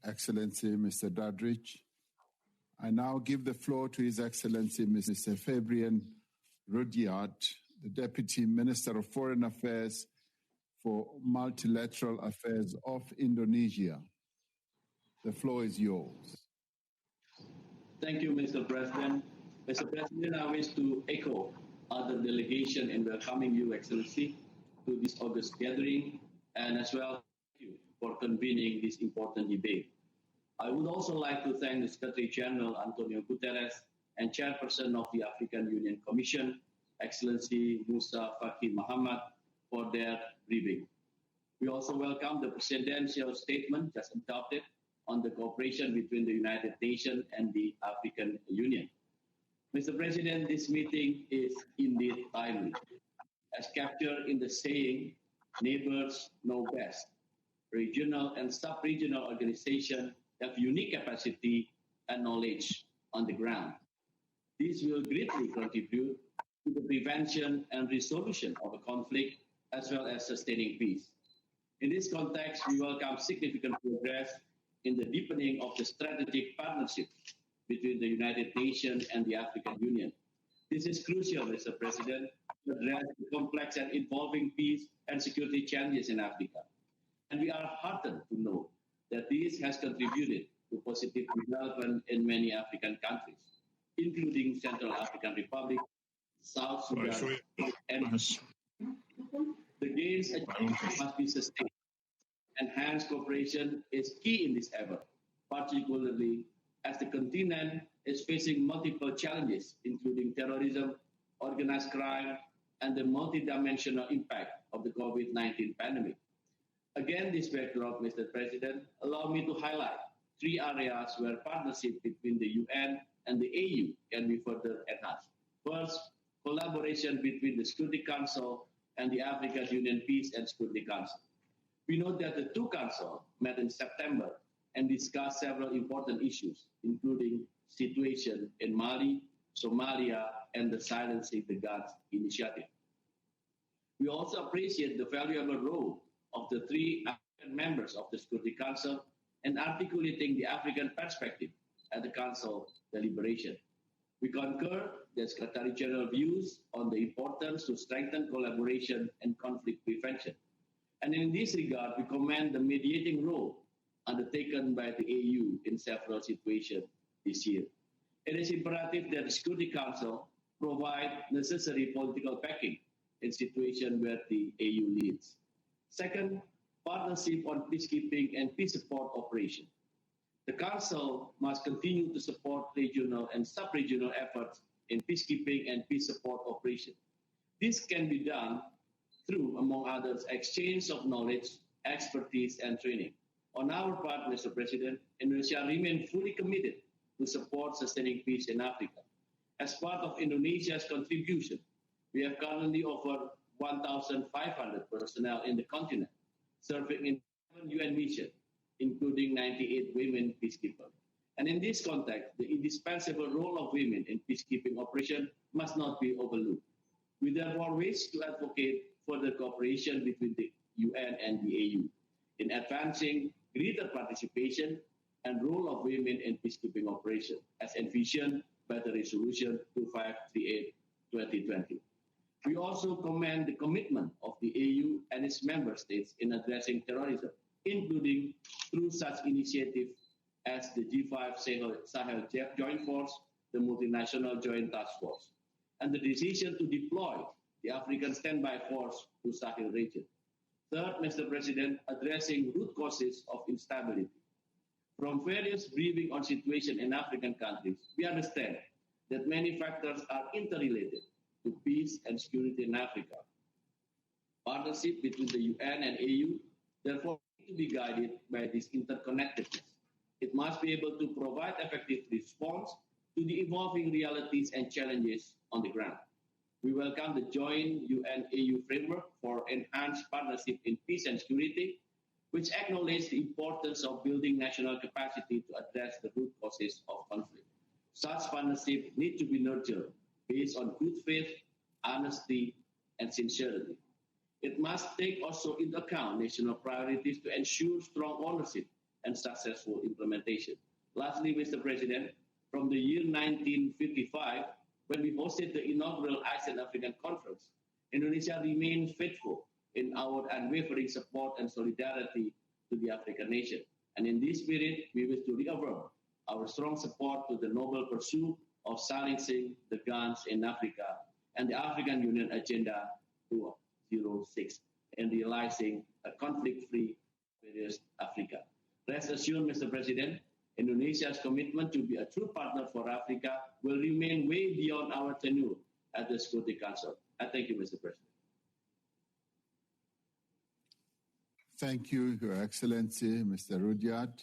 Excellency Mr. Dadrich. I now give the floor to His Excellency Mr. Febrian Ruddyard, the Deputy Minister of Foreign Affairs for Multilateral Affairs of Indonesia. The floor is yours. Thank you, Mr. President. Mr. President, I wish to echo other delegation in welcoming you, Excellency, to this August gathering, and as well thank you for convening this important debate. I would also like to thank the Secretary General Antonio Guterres and Chairperson of the African Union Commission, Excellency Musa Faki Muhammad, for their briefing. We also welcome the presidential statement just adopted on the cooperation between the United Nations and the African Union. Mr. President, this meeting is indeed timely. As captured in the saying, neighbors know best. Regional and sub-regional organizations have unique capacity and knowledge on the ground. This will greatly contribute to the prevention and resolution of a conflict as well as sustaining peace. In this context, we welcome significant progress in the deepening of the strategic partnership between the United Nations and the African Union. This is crucial, Mr. President, to address the complex and evolving peace and security challenges in Africa. And we are heartened to know that this has contributed to positive development in many African countries, including Central African Republic, South Sudan, and the gains achieved must be sustained. Enhanced cooperation is key in this effort, particularly as the continent is facing multiple challenges, including terrorism, organized crime, and the multidimensional impact of the COVID-19 pandemic. Again, this backdrop, Mr. President, allow me to highlight three areas where partnership between the UN and the AU can be further enhanced. First, collaboration between the Security Council and the African Union Peace and Security Council. We note that the two councils met in September and discussed several important issues, including situation in Mali, Somalia, and the Silencing the Guns initiative. We also appreciate the valuable role of the three African members of the Security Council in articulating the African perspective at the Council deliberation. We concur the Secretary General views on the importance to strengthen collaboration and conflict prevention. And in this regard, we commend the mediating role undertaken by the AU in several situations this year. It is imperative that the Security Council provide necessary political backing in situations where the AU leads. Second, partnership on peacekeeping and peace support operation. The Council must continue to support regional and sub-regional efforts in peacekeeping and peace support operation. This can be done through, among others, exchange of knowledge, expertise, and training. On our part, Mr. President, Indonesia remains fully committed to support sustaining peace in Africa. As part of Indonesia's contribution, we have currently over 1,500 personnel in the continent, serving in 7 UN missions, including 98 women peacekeepers. And in this context, the indispensable role of women in peacekeeping operation must not be overlooked. We therefore wish to advocate for the cooperation between the UN and the AU in advancing greater participation and role of women in peacekeeping operation, as envisioned by the Resolution 2538/2020. We also commend the commitment of the AU and its member states in addressing terrorism, including through such initiatives as the G5 Sahel Joint Force, the Multinational Joint Task Force, and the decision to deploy the African Standby Force to Sahel region. Third, Mr. President, addressing root causes of instability. From various briefing on situation in African countries, we understand that many factors are interrelated to peace and security in Africa. Partnership between the UN and AU therefore need to be guided by this interconnectedness. It must be able to provide effective response to the evolving realities and challenges on the ground. We welcome the joint UN-AU framework for enhanced partnership in peace and security, which acknowledges the importance of building national capacity to address the root causes of conflict. Such partnership need to be nurtured based on good faith, honesty, and sincerity. It must take also into account national priorities to ensure strong ownership and successful implementation. Lastly, Mr. President, from the year 1955, when we hosted the inaugural ASEAN-African Conference, Indonesia remained faithful in our unwavering support and solidarity to the African nation. And in this spirit, we wish to reaffirm our strong support to the noble pursuit of silencing the guns in Africa and the African Union Agenda 206 and realizing a conflict-free prosperous Africa. Rest assured, Mr. President, Indonesia's commitment to be a true partner for Africa will remain way beyond our tenure at the Security Council. I thank you, Mr. President. Thank you, Your Excellency, Mr. Ruddyard.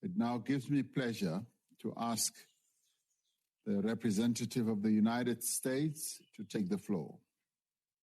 It now gives me pleasure to ask the representative of the United States to take the floor.